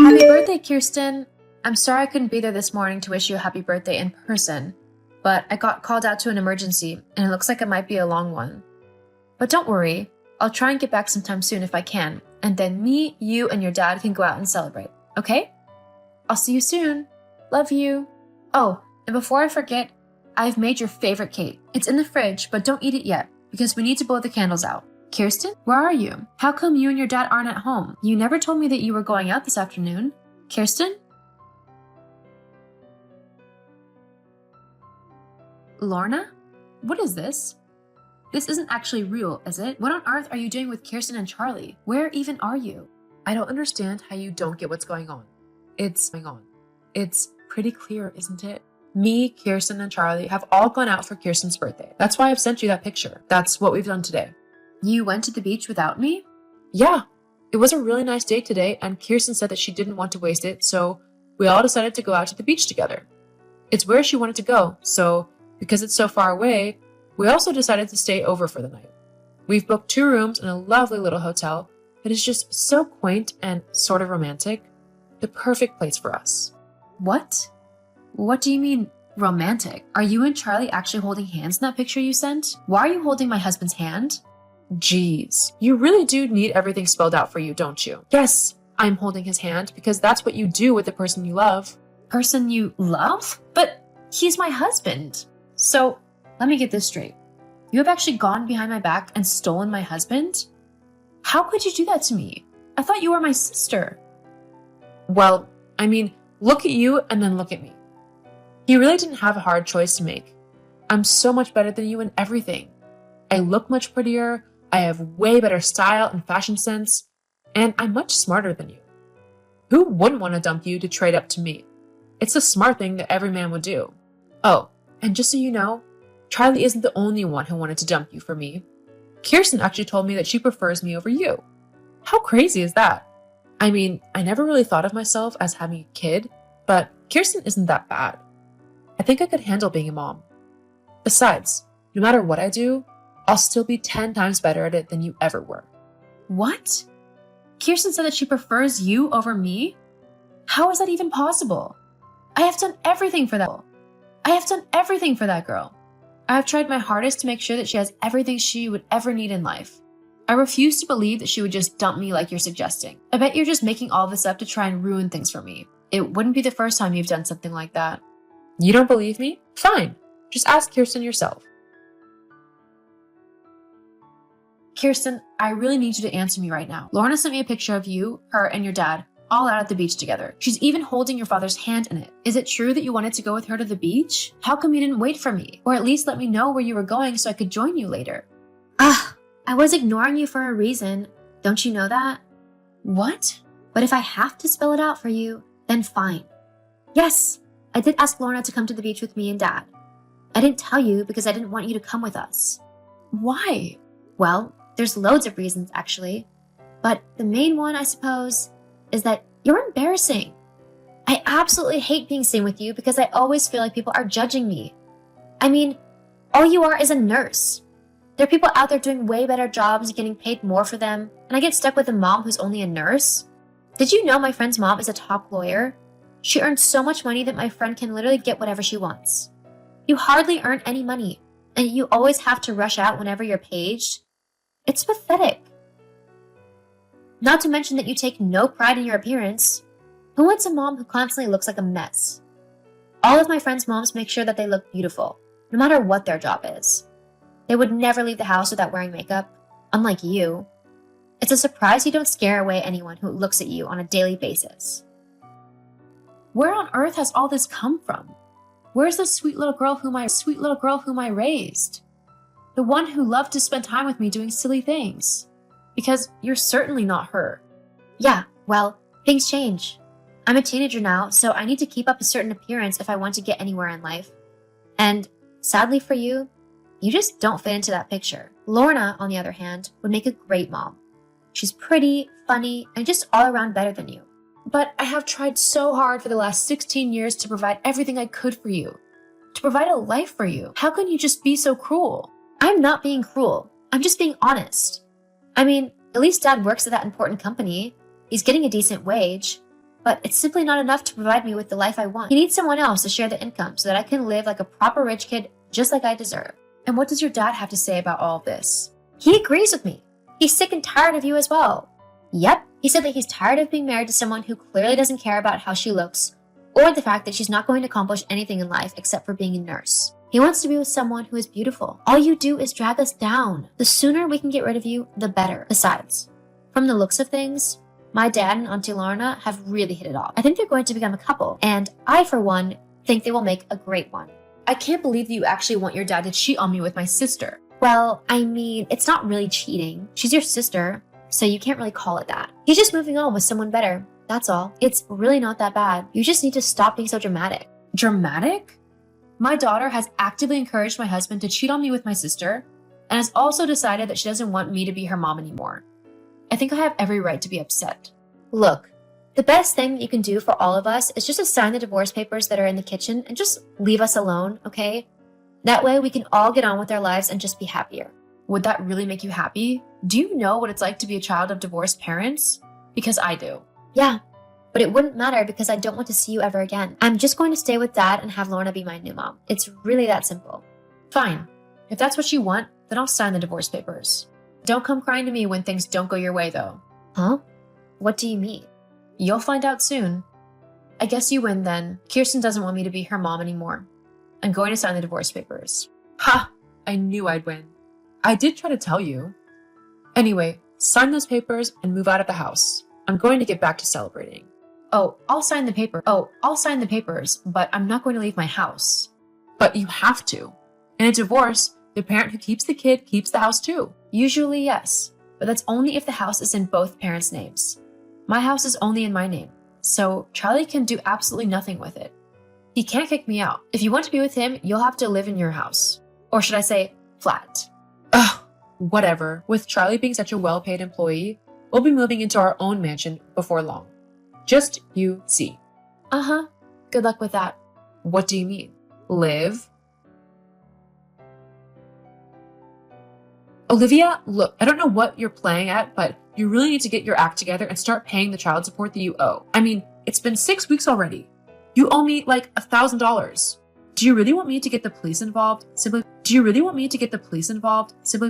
Happy birthday, Kirsten! I'm sorry I couldn't be there this morning to wish you a happy birthday in person, but I got called out to an emergency, and it looks like it might be a long one. But don't worry, I'll try and get back sometime soon if I can, and then me, you, and your dad can go out and celebrate, okay? I'll see you soon. Love you. Oh, and before I forget, I've made your favorite cake. It's in the fridge, but don't eat it yet, because we need to blow the candles out. Kirsten, where are you? How come you and your dad aren't at home? You never told me that you were going out this afternoon. Kirsten? Lorna? What is this? This isn't actually real, is it? What on earth are you doing with Kirsten and Charlie? Where even are you? I don't understand how you don't get what's going on. It's pretty clear, isn't it? Me, Kirsten, and Charlie have all gone out for Kirsten's birthday. That's why I've sent you that picture. That's what we've done today. You went to the beach without me? Yeah. It was a really nice day today, and Kirsten said that she didn't want to waste it, so we all decided to go out to the beach together. It's where she wanted to go, so because it's so far away, we also decided to stay over for the night. We've booked 2 rooms in a lovely little hotel that is just so quaint and sort of romantic. The perfect place for us. What? What do you mean, romantic? Are you and Charlie actually holding hands in that picture you sent? Why are you holding my husband's hand? Jeez, you really do need everything spelled out for you, don't you? Yes, I'm holding his hand because that's what you do with the person you love. Person you love? But he's my husband. So, let me get this straight. You have actually gone behind my back and stolen my husband? How could you do that to me? I thought you were my sister. Well, I mean, look at you and then look at me. He really didn't have a hard choice to make. I'm so much better than you in everything. I look much prettier, I have way better style and fashion sense, and I'm much smarter than you. Who wouldn't want to dump you to trade up to me? It's a smart thing that every man would do. Oh, and just so you know, Charlie isn't the only one who wanted to dump you for me. Kirsten actually told me that she prefers me over you. How crazy is that? I mean, I never really thought of myself as having a kid, but Kirsten isn't that bad. I think I could handle being a mom. Besides, no matter what I do, I'll still be 10 times better at it than you ever were. What? Kirsten said that she prefers you over me? How is that even possible? I have done everything for that. I have done everything for that girl. I have tried my hardest to make sure that she has everything she would ever need in life. I refuse to believe that she would just dump me like you're suggesting. I bet you're just making all this up to try and ruin things for me. It wouldn't be the first time you've done something like that. You don't believe me? Fine. Just ask Kirsten yourself. Kirsten, I really need you to answer me right now. Lorna sent me a picture of you, her, and your dad all out at the beach together. She's even holding your father's hand in it. Is it true that you wanted to go with her to the beach? How come you didn't wait for me? Or at least let me know where you were going so I could join you later? I was ignoring you for a reason. Don't you know that? What? But if I have to spell it out for you, then fine. Yes, I did ask Lorna to come to the beach with me and Dad. I didn't tell you because I didn't want you to come with us. Why? Well, there's loads of reasons actually. But the main one, I suppose, is that you're embarrassing. I absolutely hate being seen with you because I always feel like people are judging me. I mean, all you are is a nurse. There are people out there doing way better jobs and getting paid more for them, and I get stuck with a mom who's only a nurse? Did you know my friend's mom is a top lawyer? She earns so much money that my friend can literally get whatever she wants. You hardly earn any money, and you always have to rush out whenever you're paged. It's pathetic. Not to mention that you take no pride in your appearance. Who wants a mom who constantly looks like a mess? All of my friends' moms make sure that they look beautiful, no matter what their job is. They would never leave the house without wearing makeup, unlike you. It's a surprise you don't scare away anyone who looks at you on a daily basis. Where on earth has all this come from? Where's the sweet little girl whom I raised? The one who loved to spend time with me doing silly things. Because you're certainly not her. Yeah, well, things change. I'm a teenager now, so I need to keep up a certain appearance if I want to get anywhere in life. And sadly for you, you just don't fit into that picture. Lorna, on the other hand, would make a great mom. She's pretty, funny, and just all around better than you. But I have tried so hard for the last 16 years to provide everything I could for you. To provide a life for you. How can you just be so cruel? I'm not being cruel. I'm just being honest. I mean, at least Dad works at that important company. He's getting a decent wage. but it's simply not enough to provide me with the life I want. He needs someone else to share the income so that I can live like a proper rich kid just like I deserve. And what does your dad have to say about all of this? He agrees with me. He's sick and tired of you as well. Yep, he said that he's tired of being married to someone who clearly doesn't care about how she looks, or the fact that she's not going to accomplish anything in life except for being a nurse. He wants to be with someone who is beautiful. All you do is drag us down. The sooner we can get rid of you, the better. Besides, from the looks of things, my dad and Auntie Lorna have really hit it off. I think they're going to become a couple, and I, for one, think they will make a great one. I can't believe that you actually want your dad to cheat on me with my sister. Well, I mean, it's not really cheating. She's your sister, so you can't really call it that. He's just moving on with someone better. That's all. It's really not that bad. You just need to stop being so dramatic. Dramatic? My daughter has actively encouraged my husband to cheat on me with my sister and has also decided that she doesn't want me to be her mom anymore. I think I have every right to be upset. Look, the best thing that you can do for all of us is just to sign the divorce papers that are in the kitchen and just leave us alone, okay? That way we can all get on with our lives and just be happier. Would that really make you happy? Do you know what it's like to be a child of divorced parents? Because I do. Yeah, but it wouldn't matter because I don't want to see you ever again. I'm just going to stay with Dad and have Lorna be my new mom. It's really that simple. Fine. If that's what you want, then I'll sign the divorce papers. Don't come crying to me when things don't go your way, though. Huh? What do you mean? You'll find out soon. I guess you win then. Kirsten doesn't want me to be her mom anymore. I'm going to sign the divorce papers. Ha! I knew I'd win. I did try to tell you. Anyway, sign those papers and move out of the house. I'm going to get back to celebrating. I'll sign the papers, but I'm not going to leave my house. But you have to. In a divorce, the parent who keeps the kid keeps the house too. Usually, yes, but that's only if the house is in both parents' names. My house is only in my name, so Charlie can do absolutely nothing with it. He can't kick me out. If you want to be with him, you'll have to live in your house. Or should I say, flat. Ugh, whatever. With Charlie being such a well-paid employee, we'll be moving into our own mansion before long. Just you see. Uh-huh. Good luck with that. What do you mean? Live? Olivia, look, I don't know what you're playing at, but you really need to get your act together and start paying the child support that you owe. I mean, it's been 6 weeks already. You owe me like $1,000. Do you really want me to get the police involved simply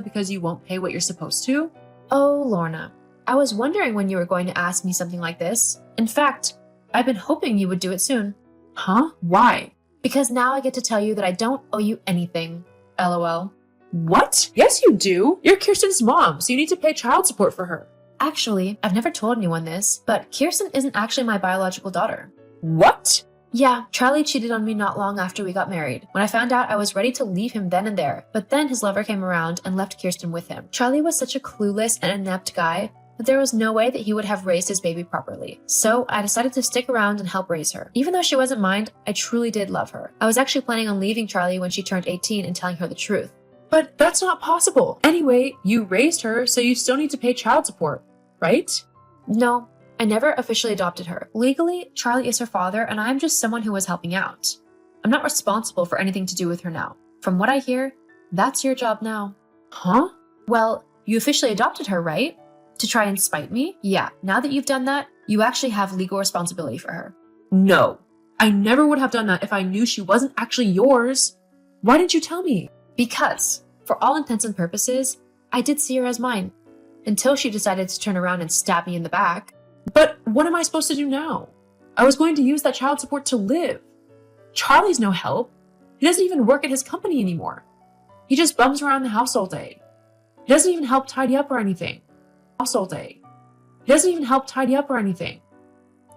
because you won't pay what you're supposed to? Oh, Lorna, I was wondering when you were going to ask me something like this. In fact, I've been hoping you would do it soon. Huh? Why? Because now I get to tell you that I don't owe you anything. LOL. What? Yes, you do. You're Kirsten's mom, so you need to pay child support for her. Actually, I've never told anyone this, but Kirsten isn't actually my biological daughter. What? Yeah, Charlie cheated on me not long after we got married. When I found out, I was ready to leave him then and there, but then his lover came around and left Kirsten with him. Charlie was such a clueless and inept guy that there was no way that he would have raised his baby properly. So I decided to stick around and help raise her. Even though she wasn't mine, I truly did love her. I was actually planning on leaving Charlie when she turned 18 and telling her the truth. But that's not possible. Anyway, you raised her, so you still need to pay child support, right? No, I never officially adopted her. Legally, Charlie is her father, and I'm just someone who was helping out. I'm not responsible for anything to do with her now. From what I hear, that's your job now. Huh? Well, you officially adopted her, right? To try and spite me? Yeah, now that you've done that, you actually have legal responsibility for her. No, I never would have done that if I knew she wasn't actually yours. Why didn't you tell me? Because, for all intents and purposes, I did see her as mine, until she decided to turn around and stab me in the back. But what am I supposed to do now? I was going to use that child support to live. Charlie's no help. He doesn't even work at his company anymore. He just bums around the house all day. He doesn't even help tidy up or anything.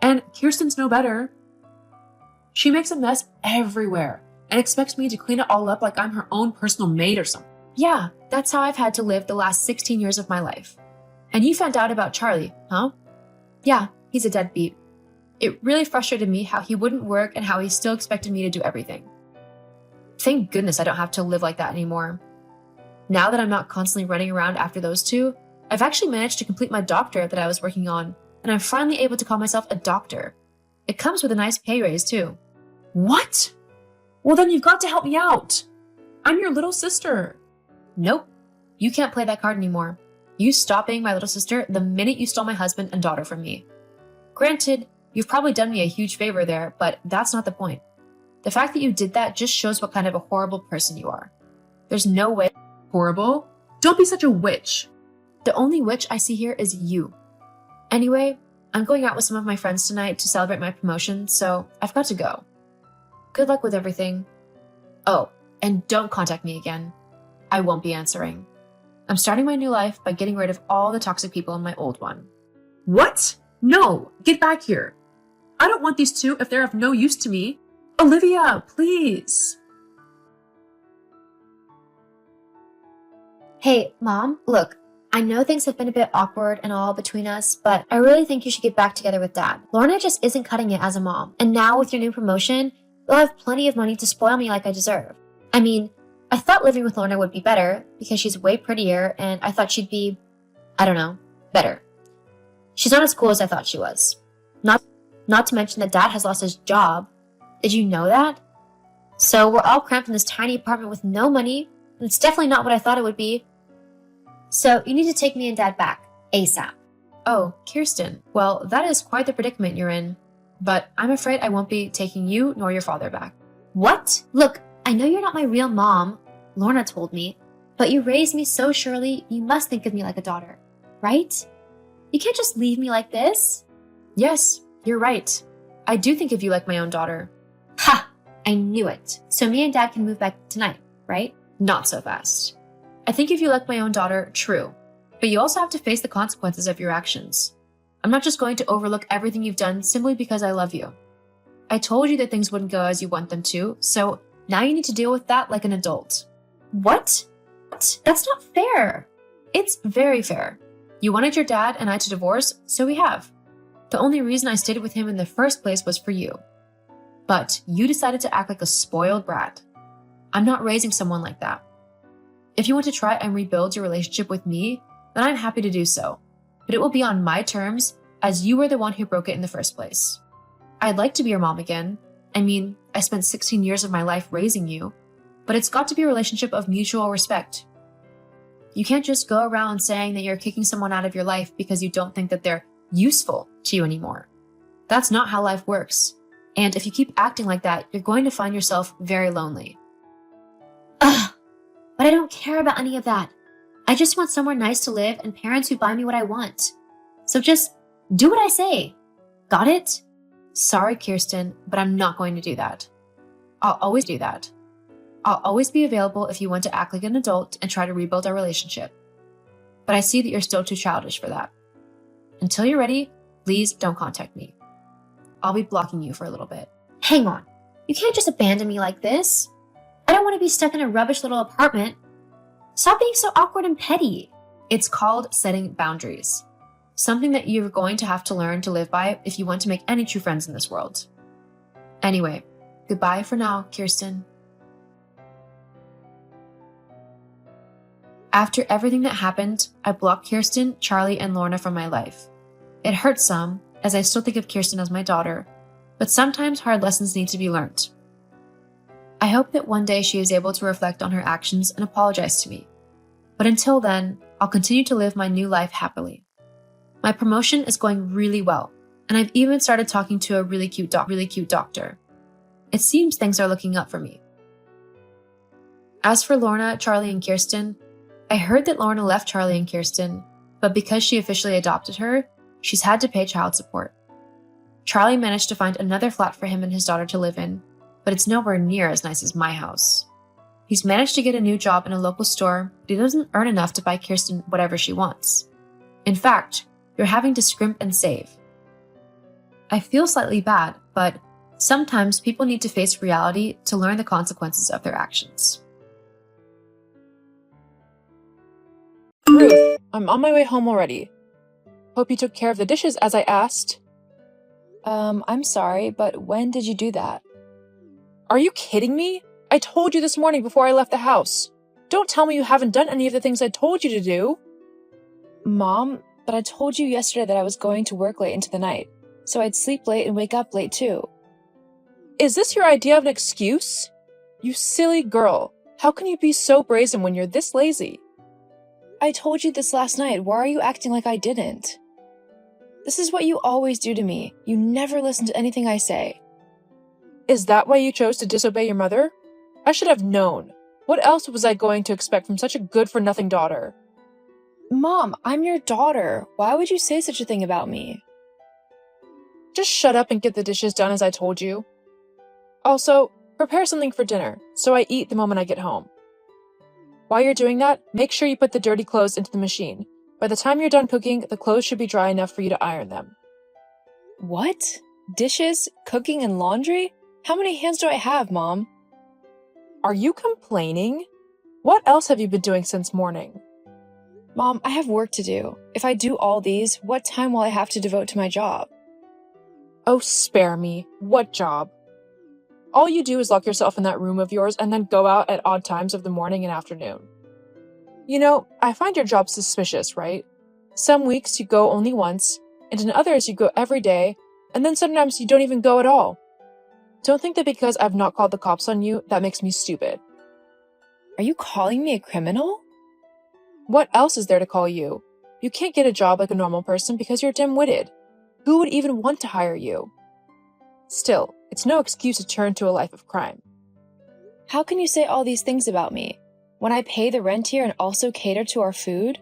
And Kirsten's no better. She makes a mess everywhere and expects me to clean it all up like I'm her own personal maid or something. Yeah, that's how I've had to live the last 16 years of my life. And you found out about Charlie, huh? Yeah, he's a deadbeat. It really frustrated me how he wouldn't work and how he still expected me to do everything. Thank goodness I don't have to live like that anymore. Now that I'm not constantly running around after those two, I've actually managed to complete my doctorate that I was working on, and I'm finally able to call myself a doctor. It comes with a nice pay raise too. What? Well, then you've got to help me out. I'm your little sister. Nope. You can't play that card anymore. You stop being my little sister the minute you stole my husband and daughter from me. Granted, You've probably done me a huge favor there, but that's not the point. The fact that you did that just shows what kind of a horrible person you are. There's no way. Horrible? Don't be such a witch. The only witch I see here is you. Anyway, I'm going out with some of my friends tonight to celebrate my promotion, so I've got to go. Good luck with everything. Oh, and don't contact me again. I won't be answering. I'm starting my new life by getting rid of all the toxic people in my old one. What? No, get back here. I don't want these two if they're of no use to me. Olivia, please. Hey, Mom, look, I know things have been a bit awkward and all between us, but I really think you should get back together with Dad. Lorna just isn't cutting it as a mom, and now with your new promotion, you'll have plenty of money to spoil me like I deserve. I mean, I thought living with Lorna would be better because she's way prettier, and I thought she'd be, I don't know, better. She's not as cool as I thought she was. Not to mention that Dad has lost his job. Did you know that? So we're all cramped in this tiny apartment with no money, and it's definitely not what I thought it would be. So you need to take me and Dad back, ASAP. Oh, Kirsten. Well, that is quite the predicament you're in. But I'm afraid I won't be taking you nor your father back. What? Look, I know you're not my real mom, Lorna told me, but you raised me so surely you must think of me like a daughter, right? You can't just leave me like this. Yes, you're right. I do think of you like my own daughter. Ha! I knew it. So me and Dad can move back tonight, right? Not so fast. I think of you like my own daughter, true. But you also have to face the consequences of your actions. I'm not just going to overlook everything you've done simply because I love you. I told you that things wouldn't go as you want them to, so now you need to deal with that like an adult. What? That's not fair. It's very fair. You wanted your dad and I to divorce, so we have. The only reason I stayed with him in the first place was for you. But you decided to act like a spoiled brat. I'm not raising someone like that. If you want to try and rebuild your relationship with me, then I'm happy to do so. But it will be on my terms, as you were the one who broke it in the first place. I'd like to be your mom again. I mean, I spent 16 years of my life raising you, but it's got to be a relationship of mutual respect. You can't just go around saying that you're kicking someone out of your life because you don't think that they're useful to you anymore. That's not how life works. And if you keep acting like that, you're going to find yourself very lonely. Ugh, but I don't care about any of that. I just want somewhere nice to live and parents who buy me what I want. So just do what I say. Got it? Sorry, Kirsten, but I'm not going to do that. I'll always do that. I'll always be available if you want to act like an adult and try to rebuild our relationship. But I see that you're still too childish for that. Until you're ready, please don't contact me. I'll be blocking you for a little bit. Hang on. You can't just abandon me like this. I don't want to be stuck in a rubbish little apartment. Stop being so awkward and petty. It's called setting boundaries. Something that you're going to have to learn to live by if you want to make any true friends in this world. Anyway, goodbye for now, Kirsten. After everything that happened, I blocked Kirsten, Charlie, and Lorna from my life. It hurts some, as I still think of Kirsten as my daughter, but sometimes hard lessons need to be learned. I hope that one day she is able to reflect on her actions and apologize to me. But until then, I'll continue to live my new life happily. My promotion is going really well, and I've even started talking to a really cute doctor. It seems things are looking up for me. As for Lorna, Charlie, and Kirsten, I heard that Lorna left Charlie and Kirsten, but because she officially adopted her, she's had to pay child support. Charlie managed to find another flat for him and his daughter to live in, but it's nowhere near as nice as my house. He's managed to get a new job in a local store, but he doesn't earn enough to buy Kirsten whatever she wants. In fact, you're having to scrimp and save. I feel slightly bad, but sometimes people need to face reality to learn the consequences of their actions. Ruth, I'm on my way home already. Hope you took care of the dishes as I asked. I'm sorry, but when did you do that? Are you kidding me? I told you this morning before I left the house. Don't tell me you haven't done any of the things I told you to do. Mom, but I told you yesterday that I was going to work late into the night, so I'd sleep late and wake up late too. Is this your idea of an excuse? You silly girl. How can you be so brazen when you're this lazy? I told you this last night. Why are you acting like I didn't? This is what you always do to me. You never listen to anything I say. Is that why you chose to disobey your mother? I should have known. What else was I going to expect from such a good-for-nothing daughter? Mom, I'm your daughter. Why would you say such a thing about me? Just shut up and get the dishes done as I told you. Also, prepare something for dinner, so I eat the moment I get home. While you're doing that, make sure you put the dirty clothes into the machine. By the time you're done cooking, the clothes should be dry enough for you to iron them. What? Dishes, cooking, and laundry? How many hands do I have, Mom? Are you complaining? What else have you been doing since morning? Mom, I have work to do. If I do all these, what time will I have to devote to my job? Oh, spare me. What job? All you do is lock yourself in that room of yours and then go out at odd times of the morning and afternoon. You know, I find your job suspicious, right? Some weeks you go only once, and in others you go every day, and then sometimes you don't even go at all. Don't think that because I've not called the cops on you, that makes me stupid. Are you calling me a criminal? What else is there to call you? You can't get a job like a normal person because you're dim-witted. Who would even want to hire you? Still, it's no excuse to turn to a life of crime. How can you say all these things about me, when I pay the rent here and also cater to our food?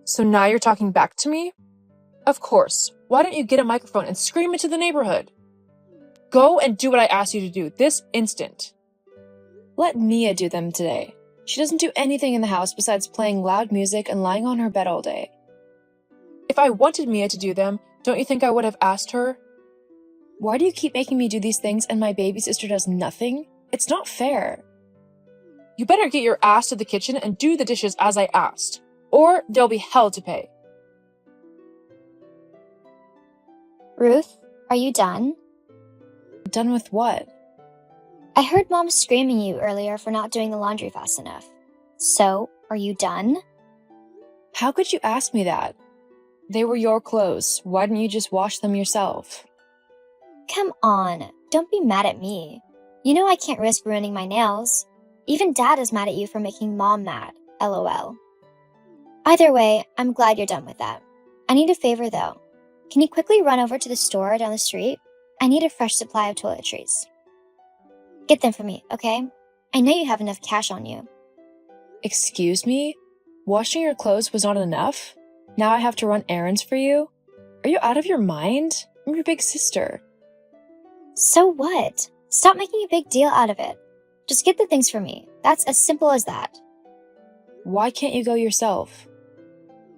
So now you're talking back to me? Of course. Why don't you get a microphone and scream into the neighborhood? Go and do what I asked you to do this instant. Let Mia do them today. She doesn't do anything in the house besides playing loud music and lying on her bed all day. If I wanted Mia to do them, don't you think I would have asked her? Why do you keep making me do these things and my baby sister does nothing? It's not fair. You better get your ass to the kitchen and do the dishes as I asked, or there'll be hell to pay. Ruth, are you done? Done with what? I heard Mom screaming at you earlier for not doing the laundry fast enough. So, are you done? How could you ask me that? They were your clothes. Why didn't you just wash them yourself? Come on, don't be mad at me. You know I can't risk ruining my nails. Even Dad is mad at you for making Mom mad, LOL. Either way, I'm glad you're done with that. I need a favor though. Can you quickly run over to the store down the street? I need a fresh supply of toiletries. Get them for me, okay? I know you have enough cash on you. Excuse me? Washing your clothes was not enough? Now I have to run errands for you? Are you out of your mind? I'm your big sister. So what? Stop making a big deal out of it. Just get the things for me. That's as simple as that. Why can't you go yourself?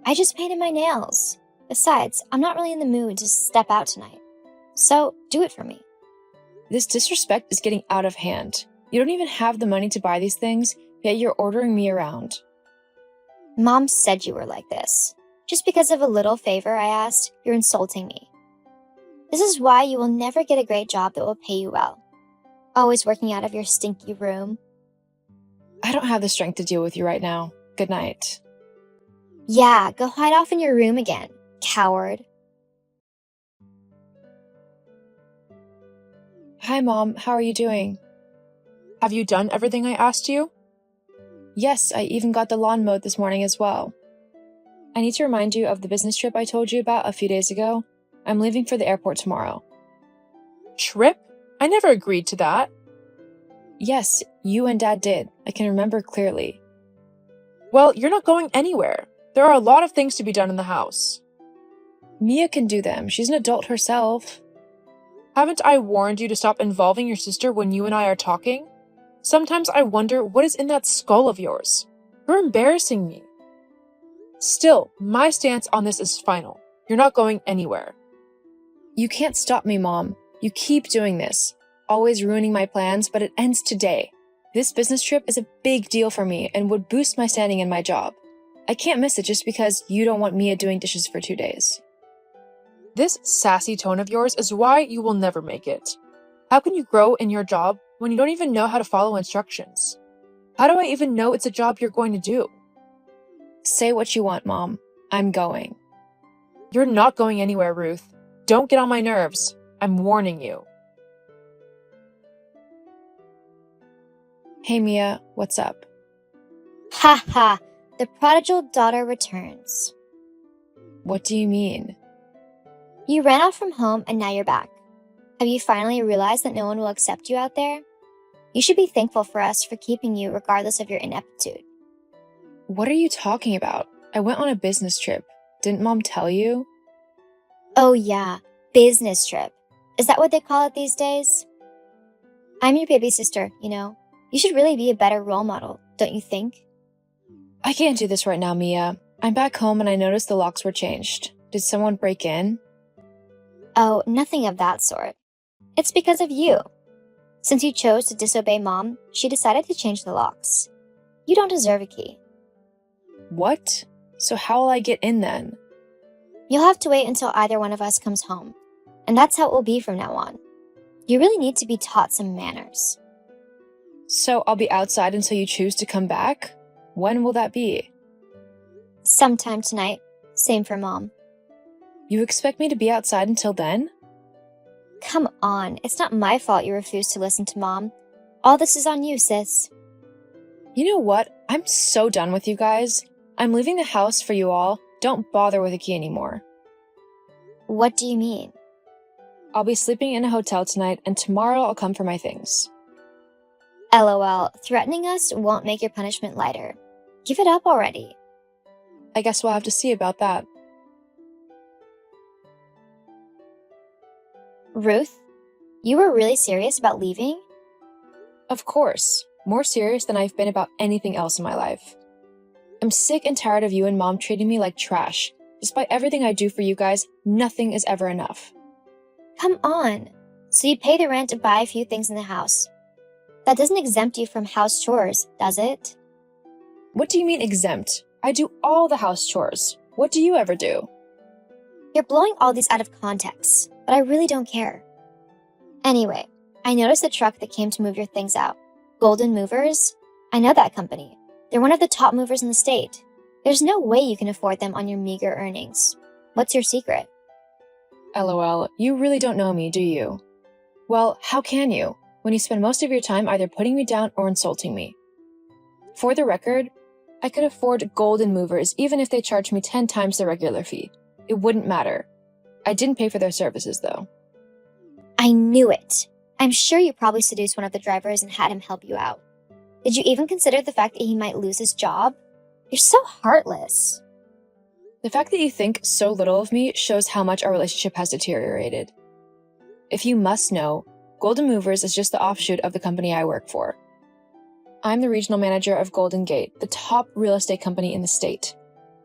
I just painted my nails. Besides, I'm not really in the mood to step out tonight. So, do it for me. This disrespect is getting out of hand. You don't even have the money to buy these things, yet you're ordering me around. Mom said you were like this. Just because of a little favor I asked, you're insulting me. This is why you will never get a great job that will pay you well. Always working out of your stinky room. I don't have the strength to deal with you right now. Good night. Yeah, go hide off in your room again, coward. Hi, Mom. How are you doing? Have you done everything I asked you? Yes, I even got the lawn mowed this morning as well. I need to remind you of the business trip I told you about a few days ago. I'm leaving for the airport tomorrow. Trip? I never agreed to that. Yes, you and Dad did. I can remember clearly. Well, you're not going anywhere. There are a lot of things to be done in the house. Mia can do them. She's an adult herself. Haven't I warned you to stop involving your sister when you and I are talking? Sometimes I wonder what is in that skull of yours. You're embarrassing me. Still, my stance on this is final. You're not going anywhere. You can't stop me, Mom. You keep doing this. Always ruining my plans, but it ends today. This business trip is a big deal for me and would boost my standing in my job. I can't miss it just because you don't want Mia doing dishes for 2 days. This sassy tone of yours is why you will never make it. How can you grow in your job when you don't even know how to follow instructions? How do I even know it's a job you're going to do? Say what you want, Mom. I'm going. You're not going anywhere, Ruth. Don't get on my nerves. I'm warning you. Hey, Mia, what's up? Ha ha, the prodigal daughter returns. What do you mean? You ran off from home and now you're back. Have you finally realized that no one will accept you out there? You should be thankful for us for keeping you regardless of your ineptitude. What are you talking about? I went on a business trip. Didn't Mom tell you? Oh yeah, business trip. Is that what they call it these days? I'm your baby sister, you know. You should really be a better role model, don't you think? I can't do this right now, Mia. I'm back home and I noticed the locks were changed. Did someone break in? Oh, nothing of that sort. It's because of you. Since you chose to disobey Mom, she decided to change the locks. You don't deserve a key. What? So how will I get in then? You'll have to wait until either one of us comes home. And that's how it will be from now on. You really need to be taught some manners. So I'll be outside until you choose to come back? When will that be? Sometime tonight. Same for Mom. You expect me to be outside until then? Come on, it's not my fault you refused to listen to Mom. All this is on you, sis. You know what? I'm so done with you guys. I'm leaving the house for you all. Don't bother with a key anymore. What do you mean? I'll be sleeping in a hotel tonight, and tomorrow I'll come for my things. LOL, threatening us won't make your punishment lighter. Give it up already. I guess we'll have to see about that. Ruth, you were really serious about leaving? Of course. More serious than I've been about anything else in my life. I'm sick and tired of you and Mom treating me like trash. Despite everything I do for you guys, nothing is ever enough. Come on. So you pay the rent to buy a few things in the house. That doesn't exempt you from house chores, does it? What do you mean exempt? I do all the house chores. What do you ever do? You're blowing all these out of context, but I really don't care. Anyway, I noticed the truck that came to move your things out. Golden Movers? I know that company. They're one of the top movers in the state. There's no way you can afford them on your meager earnings. What's your secret? LOL, you really don't know me, do you? Well, how can you, when you spend most of your time either putting me down or insulting me? For the record, I could afford Golden Movers even if they charged me 10 times the regular fee. It wouldn't matter. I didn't pay for their services, though. I knew it. I'm sure you probably seduced one of the drivers and had him help you out. Did you even consider the fact that he might lose his job? You're so heartless. The fact that you think so little of me shows how much our relationship has deteriorated. If you must know, Golden Movers is just the offshoot of the company I work for. I'm the regional manager of Golden Gate, the top real estate company in the state.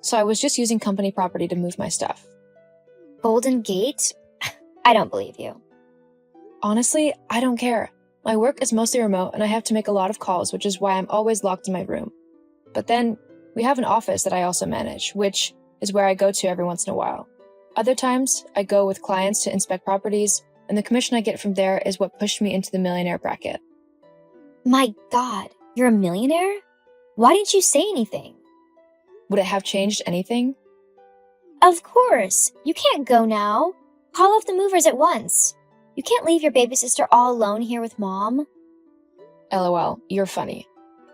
So I was just using company property to move my stuff. Golden Gate? I don't believe you. Honestly, I don't care. My work is mostly remote and I have to make a lot of calls, which is why I'm always locked in my room. But then, we have an office that I also manage, which is where I go to every once in a while. Other times, I go with clients to inspect properties, and the commission I get from there is what pushed me into the millionaire bracket. My God, you're a millionaire? Why didn't you say anything? Would it have changed anything? Of course. You can't go now. Call off the movers at once. You can't leave your baby sister all alone here with Mom. LOL, you're funny.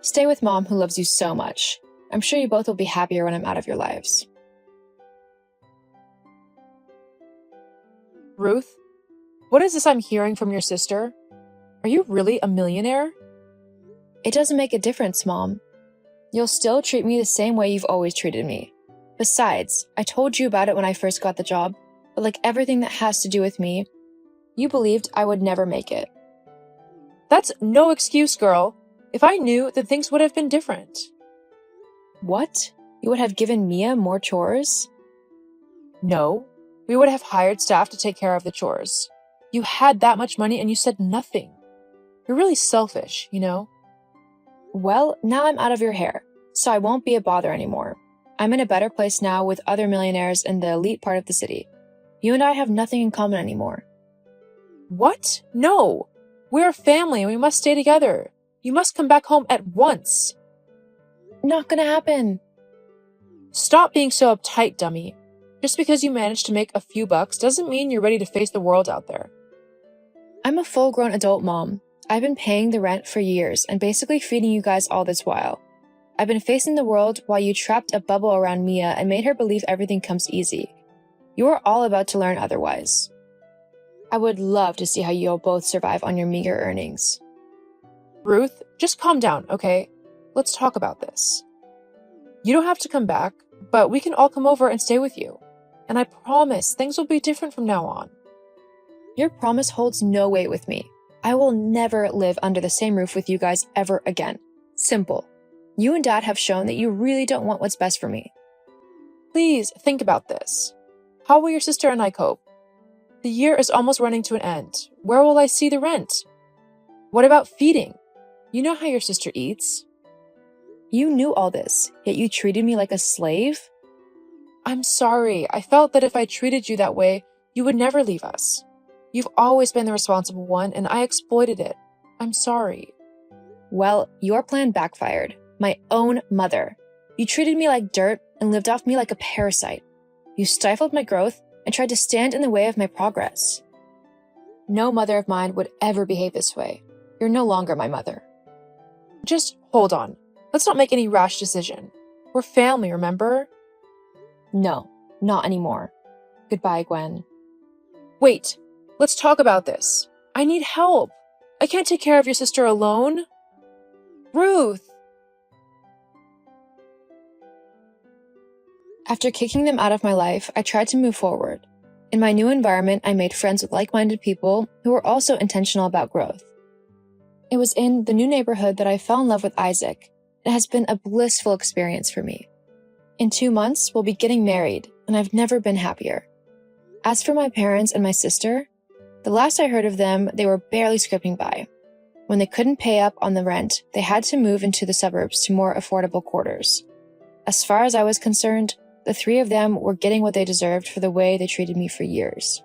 Stay with Mom who loves you so much. I'm sure you both will be happier when I'm out of your lives. Ruth, what is this I'm hearing from your sister? Are you really a millionaire? It doesn't make a difference, Mom. You'll still treat me the same way you've always treated me. Besides, I told you about it when I first got the job, but like everything that has to do with me, you believed I would never make it. That's no excuse, girl. If I knew, then things would have been different. What? You would have given Mia more chores? No, we would have hired staff to take care of the chores. You had that much money and you said nothing. You're really selfish, you know? Well, now I'm out of your hair, so I won't be a bother anymore. I'm in a better place now with other millionaires in the elite part of the city. You and I have nothing in common anymore. What? No. We're a family and we must stay together. You must come back home at once. Not gonna happen. Stop being so uptight, dummy. Just because you managed to make a few bucks doesn't mean you're ready to face the world out there. I'm a full-grown adult mom. I've been paying the rent for years and basically feeding you guys all this while. I've been facing the world while you trapped a bubble around Mia and made her believe everything comes easy. You are all about to learn otherwise. I would love to see how you'll both survive on your meager earnings. Ruth, just calm down, okay? Let's talk about this. You don't have to come back, but we can all come over and stay with you. And I promise things will be different from now on. Your promise holds no weight with me. I will never live under the same roof with you guys ever again. Simple. You and Dad have shown that you really don't want what's best for me. Please think about this. How will your sister and I cope? The year is almost running to an end. Where will I see the rent? What about feeding? You know how your sister eats. You knew all this, yet you treated me like a slave? I'm sorry. I felt that if I treated you that way, you would never leave us. You've always been the responsible one, and I exploited it. I'm sorry. Well, your plan backfired. My own mother. You treated me like dirt and lived off me like a parasite. You stifled my growth and tried to stand in the way of my progress. No mother of mine would ever behave this way. You're no longer my mother. Just hold on. Let's not make any rash decision. We're family, remember? No, not anymore. Goodbye, Gwen. Wait, let's talk about this. I need help. I can't take care of your sister alone. Ruth! After kicking them out of my life, I tried to move forward. In my new environment, I made friends with like-minded people who were also intentional about growth. It was in the new neighborhood that I fell in love with Isaac. It has been a blissful experience for me. In 2 months, we'll be getting married, and I've never been happier. As for my parents and my sister, the last I heard of them, they were barely scraping by. When they couldn't pay up on the rent, they had to move into the suburbs to more affordable quarters. As far as I was concerned, the 3 of them were getting what they deserved for the way they treated me for years.